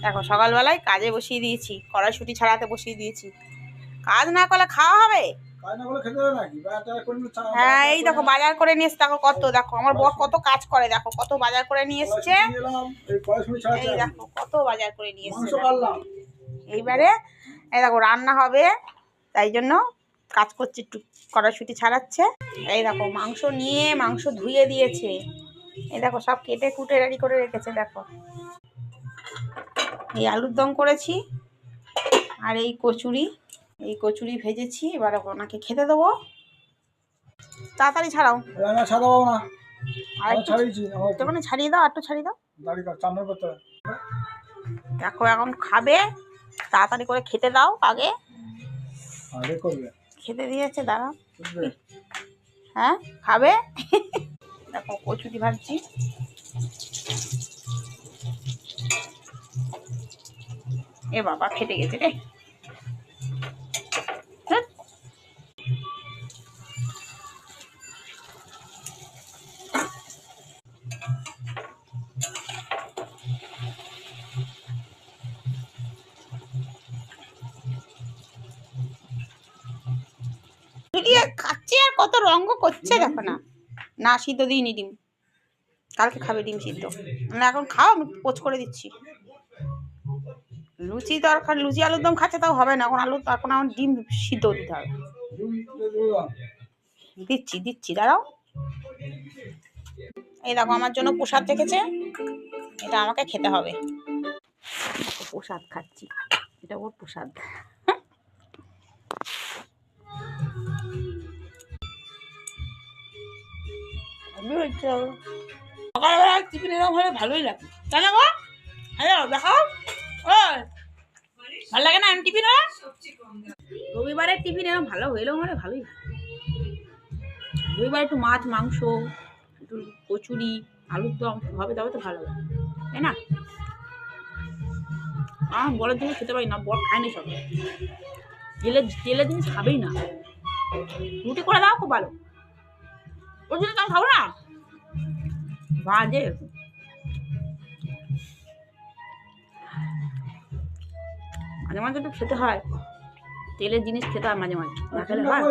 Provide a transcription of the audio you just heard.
দেখো সকালবেলায় কাজে বসিয়ে দিয়েছি, কড়াইশুঁটি ছাড়াতে বসিয়ে দিয়েছি। কাজ না করলে খাওয়া হবে? হ্যাঁ, এই দেখো বাজার করে নিয়ে এসছে। দেখো কত, দেখো আমার বর কত কাজ করে, দেখো কত বাজার করে নিয়ে এসছে। এই দেখো কত বাজার করে নিয়ে এসছে। এইবারে এই দেখো রান্না হবে, তাই জন্য কাজ করছে, একটু কড়াইশুঁটি ছাড়াচ্ছে। এই দেখো মাংস নিয়ে মাংস ধুয়ে দিয়েছে। এই দেখো সব কেটে কুটে রেডি করে রেখেছে। দেখো এই আলুর দম করেছি আর এই কচুরি ভেজেছি। এবার ওনাকে খেতে দেবো। তাড়াতাড়ি ছাড়াও। একটুখানি ছাড়িয়ে দাও, একটু ছাড়িয়ে দাও। দেখো এখন খাবে, তাড়াতাড়ি করে খেতে দাও। আগে খেতে দিয়েছে, দাঁড়াও। হ্যাঁ খাবে। দেখো কচুরি ভাজছি। এ বাবা খেতে গেছে রে। খাচ্ছে আর কত রঙ্গ করছে, দেখো না। না সিদ্ধ দিইনি ডিম, কালকে খাবে ডিম সিদ্ধ। না এখন খাও, আমি পোচ করে দিচ্ছি। লুচি দরকার, লুচি আলুর দম খাচ্ছে তাও হবে না এখন। এখন আমার ডিম সিদ্ধ দিতে হবে। দিচ্ছি দাঁড়াও। এই দেখো আমার জন্য প্রসাদ রেখেছে, এটা আমাকে খেতে হবে। প্রসাদ খাচ্ছি, এটা ওর প্রসাদ। সকালবেলা টিফিন এরকম হলে ভালোই লাগে, তাই না গো? হ্যালো দেখাও। ভালো লাগে না টিফিন? রবিবারের টিফিন এরকম ভালো হইলেও মানে ভালোই লাগে। রবিবার একটু মাছ মাংস, একটু কচুরি আলুর দম হবে, তবে তো ভালো লাগে, তাই না? আমার বলের জন্য খেতে পারি না, বর খায় না সব। তেলের জিনিস খাবেই না। রুটি করে দাও, খুব ভালো। ওর জন্য তো আমি খাবো না, বাজে। মাঝে মাঝে একটু খেতে হয়, তেলের জিনিস খেতে হয় মাঝে মাঝে, না খেলে হয়?